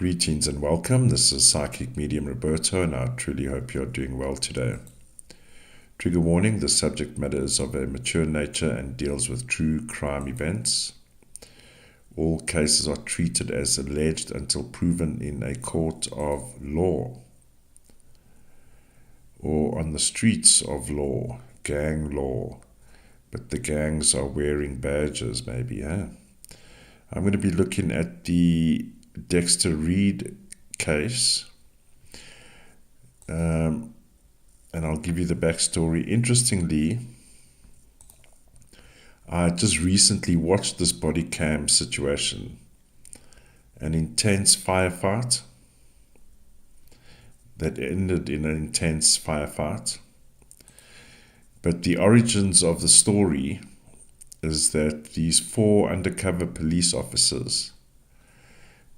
Greetings and welcome. This is Psychic Medium Roberto, and I truly hope you're doing well today. Trigger warning: the subject matter is of a mature nature and deals with true crime events. All cases are treated as alleged until proven in a court of law or on the streets of law, gang law. But the gangs are wearing badges, maybe, huh? I'm going to be looking at the Dexter Reed case, and I'll give you the backstory. Interestingly, I just recently watched this Bodycam situation, an intense firefight that ended in an intense firefight. But the origins of the story is that these 4 undercover police officers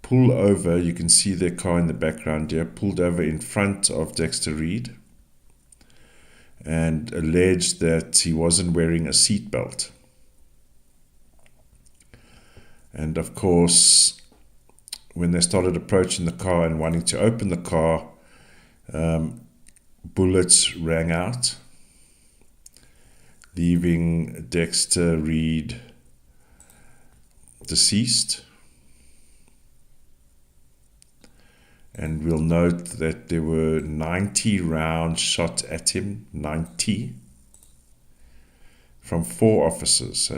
pull over. You can see their car in the background here, pulled over in front of Dexter Reed and alleged that he wasn't wearing a seatbelt. And of course, when they started approaching the car and wanting to open the car, bullets rang out, leaving Dexter Reed deceased. And we'll note that there were 90 rounds shot at him, 90, from 4 officers.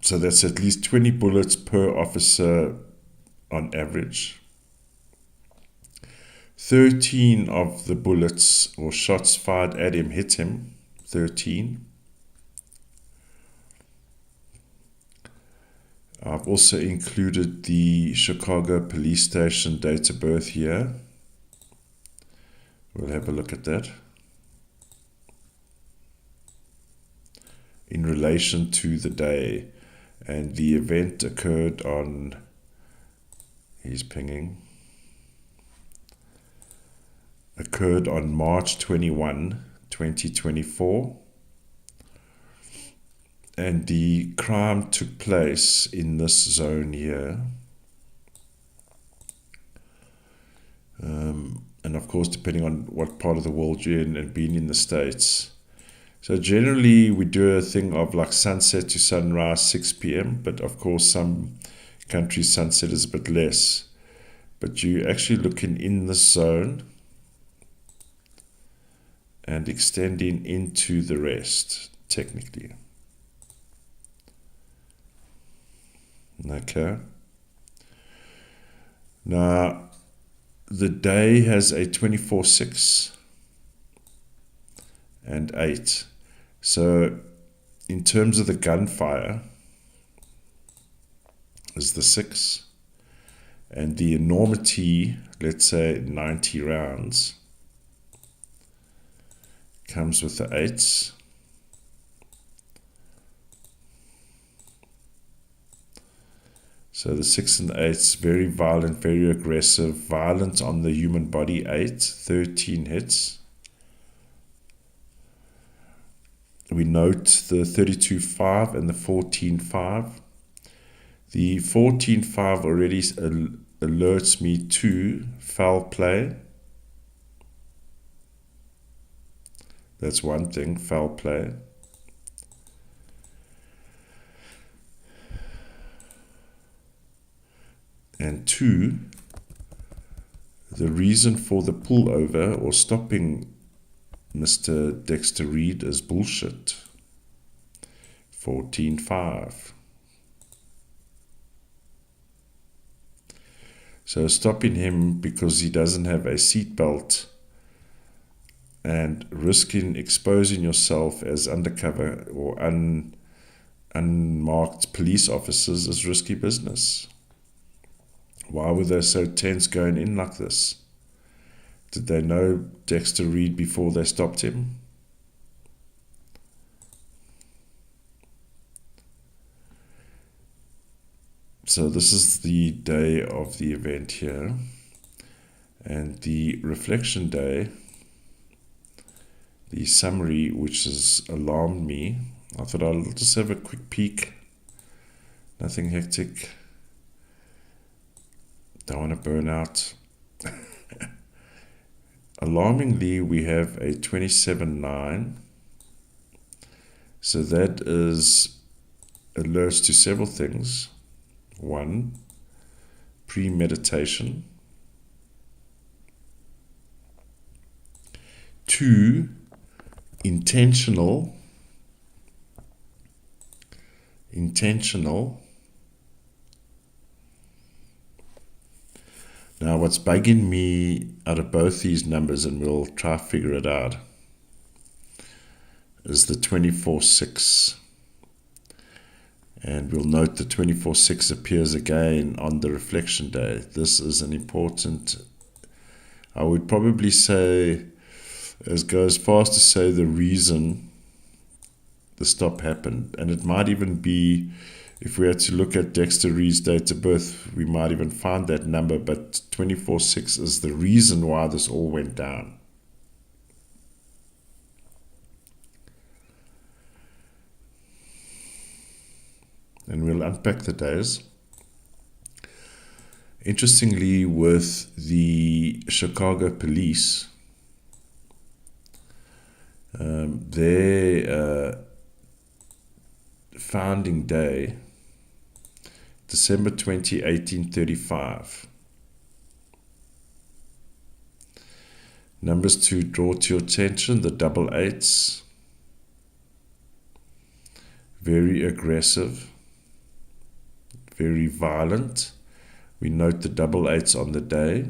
So that's at least 20 bullets per officer on average. 13 of the bullets or shots fired at him hit him, 13. I've also included the Chicago police station date of birth here. We'll have a look at that in relation to the day. And the event occurred on, he's pinging, occurred on March 21, 2024. And the crime took place in this zone here. And of course, depending on what part of the world you're in and being in the States. So generally, we do a thing of like sunset to sunrise, 6 p.m. But of course, some countries sunset is a bit less. But you're actually looking in this zone and extending into the rest, technically. Okay. Now, the day has a 24, 6, and 8. So, in terms of the gunfire, is the 6, and the enormity, let's say 90 rounds, comes with the 8s. So the 6 and the 8's very violent, very aggressive, violent on the human body. 8, 13 hits. We note the 32-5 and the 14-5. The 14-5 already alerts me to foul play. That's one thing, foul play. And 2, the reason for the pullover or stopping Mr. Dexter Reed is bullshit. 14-5. So stopping him because he doesn't have a seatbelt and risking exposing yourself as undercover or unmarked police officers is risky business. Why were they so tense going in like this? Did they know Dexter Reed before they stopped him? So this is the day of the event here. And the reflection day, the summary, which has alarmed me. I thought I'll just have a quick peek. Nothing hectic. Don't want to burn out. Alarmingly, we have a 27-9. So that is alerts to several things. 1, premeditation. 2, intentional. Now, what's bugging me out of both these numbers, and we'll try to figure it out, is the 24-6. And we'll note the 24-6 appears again on the reflection day. This is an important, I would probably say, go as far as to say the reason the stop happened. And it might even be, if we had to look at Dexter Reed's date of birth, we might even find that number, but 24-6 is the reason why this all went down. And we'll unpack the days. Interestingly, with the Chicago police, their founding day, December 20, 1835. Numbers to draw to your attention, the 88s, very aggressive, very violent. We note the 88s on the day.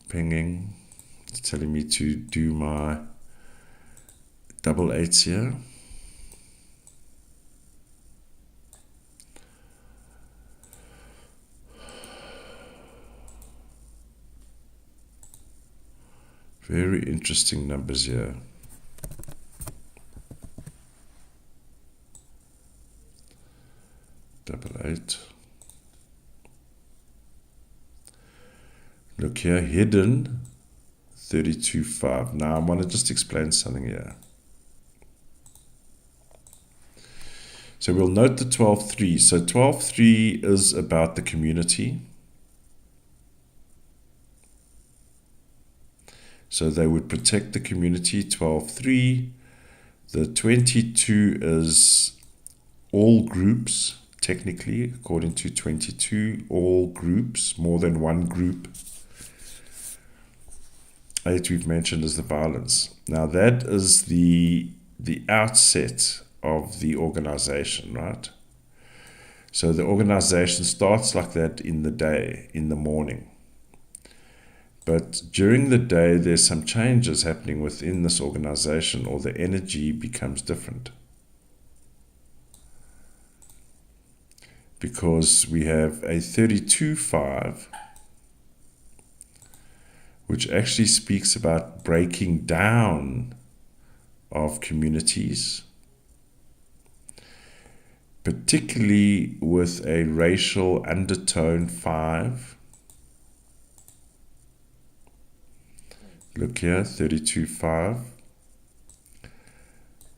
Pinging, it's telling me to do my 88s here. Very interesting numbers here. Double 8. Look here, hidden 32.5. Now I want to just explain something here. So we'll note the 12.3. So 12.3 is about the community. So they would protect the community, 12.3. The 22 is all groups, technically, according to 22, all groups, more than one group. 8 we've mentioned is the violence. Now that is the outset of the organization, right? So the organization starts like that in the day, in the morning. But during the day, there's some changes happening within this organization, or the energy becomes different. Because we have a 32.5, which actually speaks about breaking down of communities, particularly with a racial undertone 5. Look here, 32.5.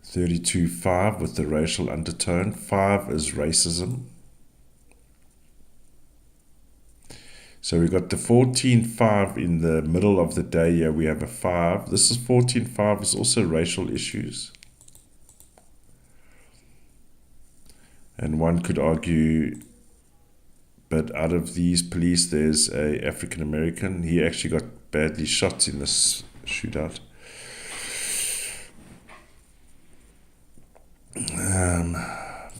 32.5 with the racial undertone. 5 is racism. So we got the 14.5 in the middle of the day here. We have a 5. This is 14.5 is also racial issues. And one could argue, but out of these police, there's a African American. He actually got badly shot in this shootout.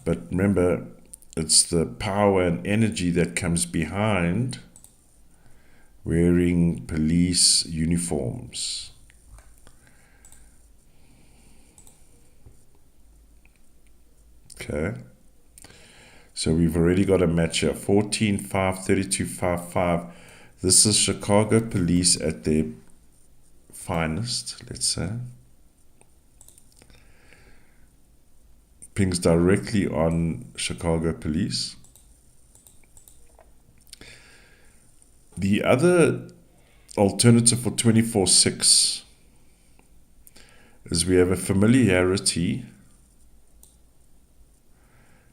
But remember, it's the power and energy that comes behind wearing police uniforms. Okay. So we've already got a match here. 14.5, 32.5. This is Chicago police at their finest, let's say. Pings directly on Chicago police. The other alternative for 24.6 is we have a familiarity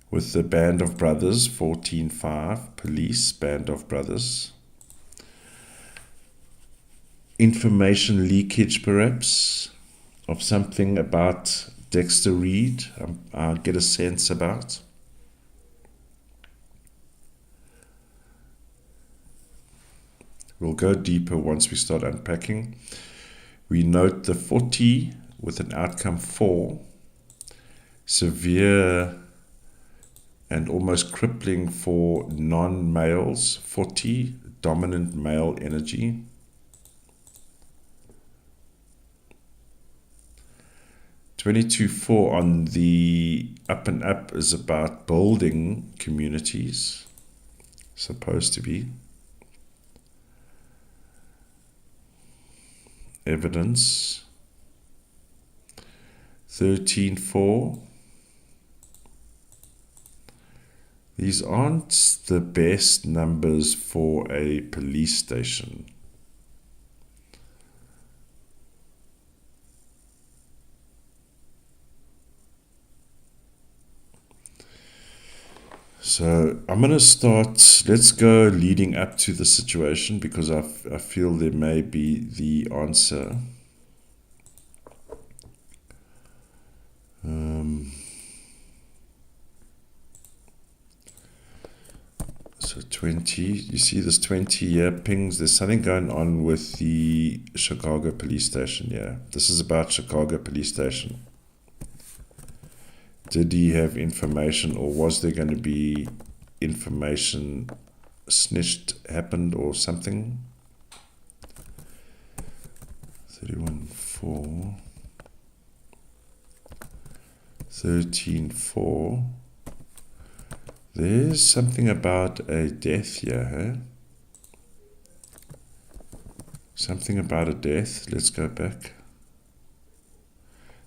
with the Band of Brothers, 14-5, police, Band of Brothers. Information leakage, perhaps, of something about Dexter Reed, I get a sense about. We'll go deeper once we start unpacking. We note the 40 with an outcome 4, severe and almost crippling for non-males, 40, dominant male energy. (22)4 on the up and up is about building communities, supposed to be. Evidence. 13-4. These aren't the best numbers for a police station. So I'm going to start, let's go leading up to the situation, because I feel there may be the answer. So 20, you see this 20-year pings, there's something going on with the Chicago police station. Yeah, this is about Chicago police station. Did he have information, or was there going to be information snitched, happened, or something? 31-4. 13-4. There's something about a death here, huh? Something about a death. Let's go back.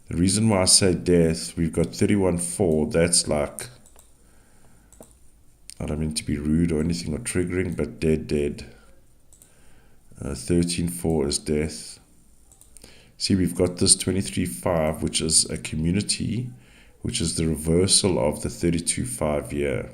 The reason why I say death, we've got 31-4, that's like, I don't mean to be rude or anything or triggering, but dead. 13-4 is death. See, we've got this 23-5, which is a community, which is the reversal of the 32-5 year.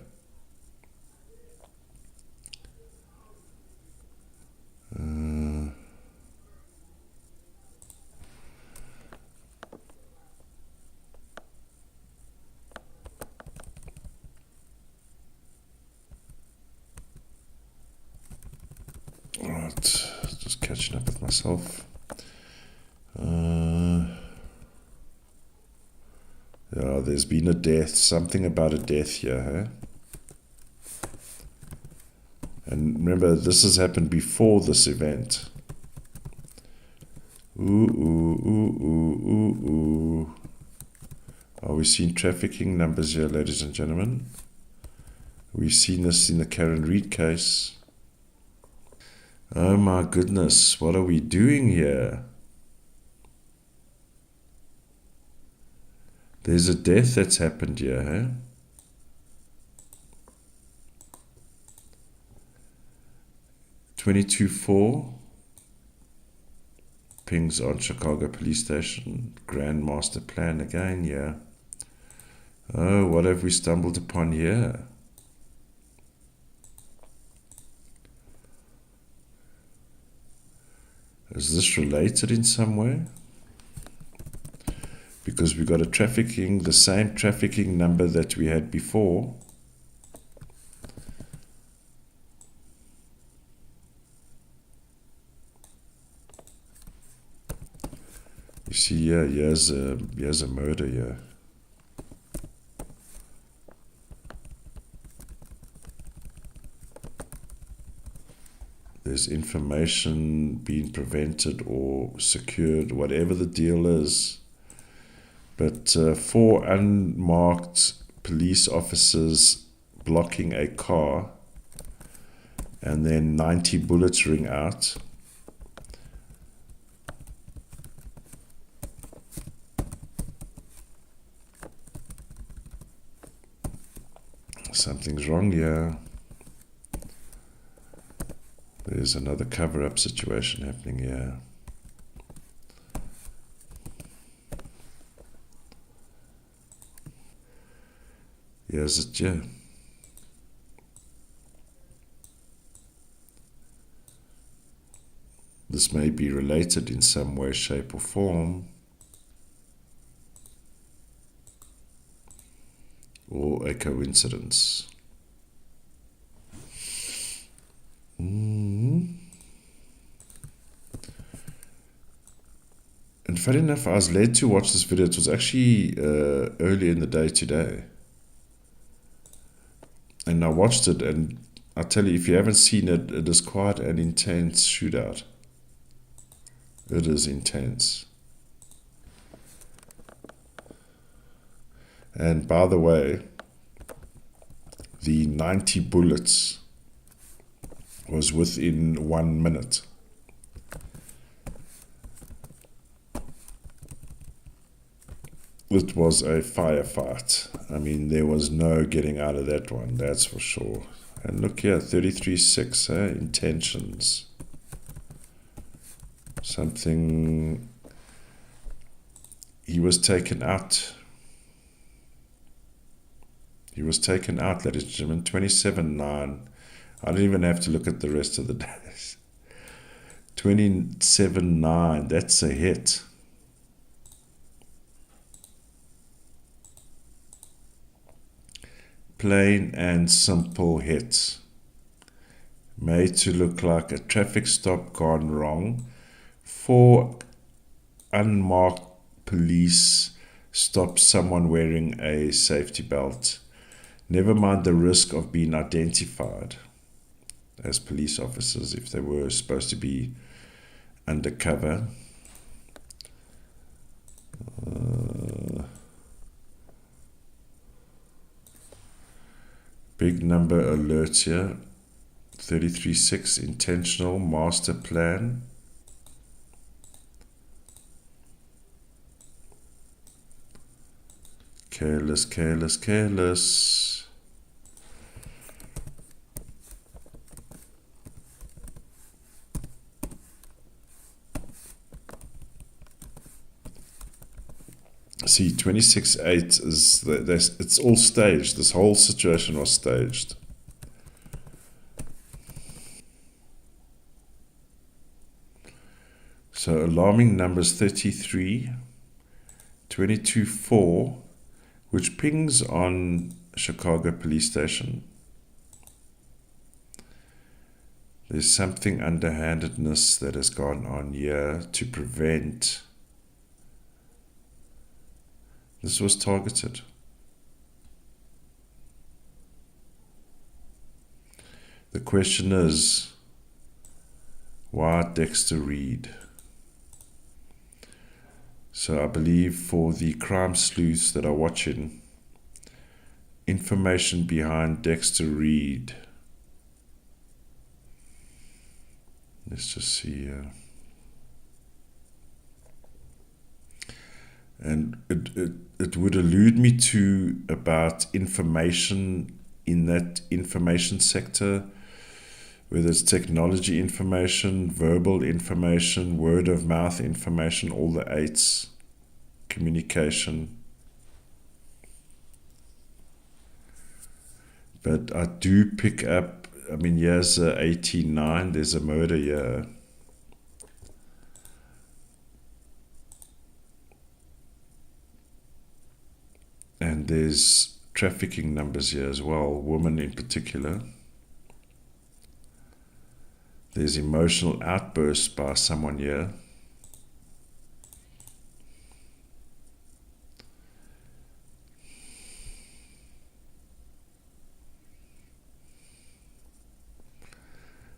Alright, just catching up with myself. Yeah, there's been a death, something about a death here, huh? And remember, this has happened before this event. Ooh. Are we seeing trafficking numbers here, ladies and gentlemen? We've seen this in the Karen Reed case. Oh my goodness, what are we doing here? There's a death that's happened here, huh? (22-4) pings on Chicago police station. Grand master plan again, yeah. Oh, what have we stumbled upon here? Is this related in some way? Because we got a trafficking, the same trafficking number that we had before. You see here, here's a murder here. There's information being prevented or secured, whatever the deal is. But 4 unmarked police officers blocking a car, and then 90 bullets ring out. Something's wrong here. There's another cover-up situation happening here. Here's it here. This may be related in some way, shape, or form, or a coincidence. And funny enough, I was led to watch this video. It was actually early in the day today. And I watched it, and I tell you, if you haven't seen it, it is quite an intense shootout. It is intense. And by the way, the 90 bullets was within 1 minute. It was a firefight. I mean, there was no getting out of that one, that's for sure. And look here, 33-6, intentions. Something, he was taken out. He was taken out, ladies and gentlemen, 27-9. I don't even have to look at the rest of the days. 27-9, that's a hit. Plain and simple hit. Made to look like a traffic stop gone wrong. 4 unmarked police stopped someone wearing a safety belt. Never mind the risk of being identified as police officers if they were supposed to be undercover. Big number alerts here. 33-6, intentional master plan. Careless, careless, careless. See, 26-8 is it's all staged. This whole situation was staged. So alarming numbers 33, 22-4, which pings on Chicago police station. There's something underhandedness that has gone on here to prevent. This was targeted. The question is, why Dexter Reed? So I believe for the crime sleuths that are watching, information behind Dexter Reed. Let's just see here. And it would allude me to about information in that information sector, whether it's technology information, verbal information, word of mouth information, all the 8s, communication. But I do pick up, I mean, here's 89, there's a murder here. And there's trafficking numbers here as well, women in particular. There's emotional outbursts by someone here.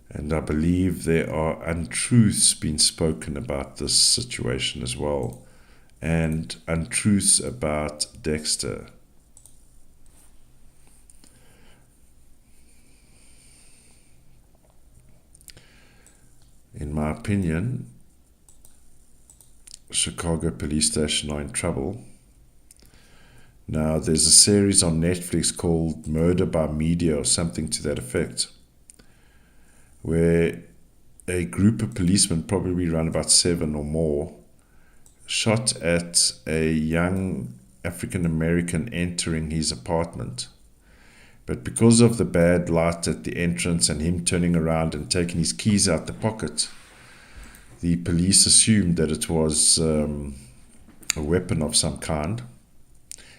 And I believe there are untruths being spoken about this situation as well. And untruths about Dexter. In my opinion, Chicago police station are in trouble. Now, there's a series on Netflix called Murder by Media or something to that effect, where a group of policemen, probably around about 7 or more, shot at a young African American entering his apartment. But because of the bad light at the entrance and him turning around and taking his keys out the pocket, the police assumed that it was a weapon of some kind,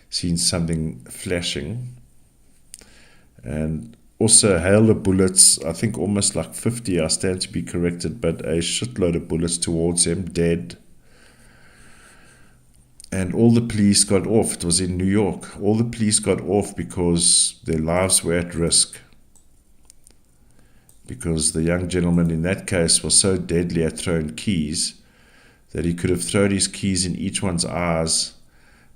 seen something flashing, and also a hail of bullets, I think almost like 50, I stand to be corrected, but a shitload of bullets towards him, dead. And all the police got off. It was in New York. All the police got off because their lives were at risk. Because the young gentleman in that case was so deadly at throwing keys that he could have thrown his keys in each one's eyes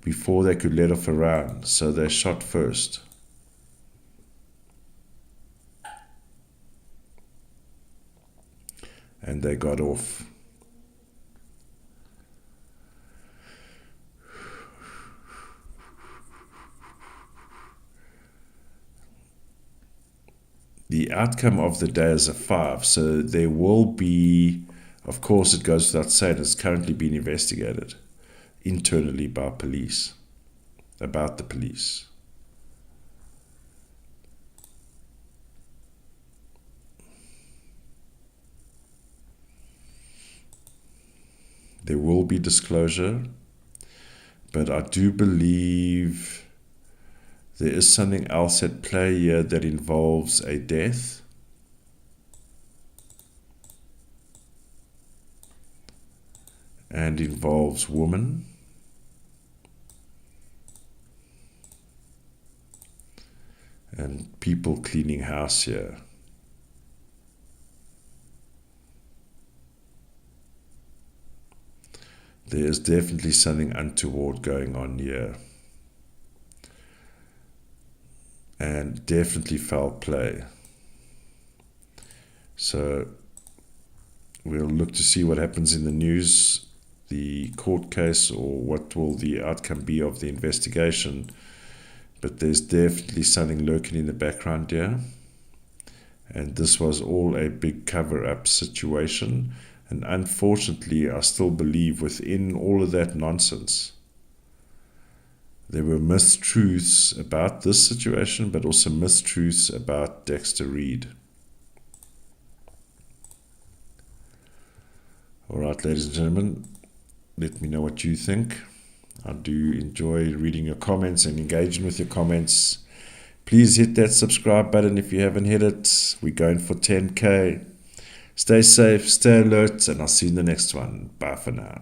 before they could let off a round. So they shot first. And they got off. The outcome of the day is a 5, so there will be, of course it goes without saying, it's currently being investigated internally by police, about the police. There will be disclosure, but I do believe there is something else at play here that involves a death. And involves woman. And people cleaning house here. There is definitely something untoward going on here. And definitely foul play. So we'll look to see what happens in the news, the court case, or what will the outcome be of the investigation. But there's definitely something lurking in the background here. And this was all a big cover-up situation. And unfortunately, I still believe within all of that nonsense, there were mistruths about this situation, but also mistruths about Dexter Reed. All right, ladies and gentlemen, let me know what you think. I do enjoy reading your comments and engaging with your comments. Please hit that subscribe button if you haven't hit it. We're going for 10K. Stay safe, stay alert, and I'll see you in the next one. Bye for now.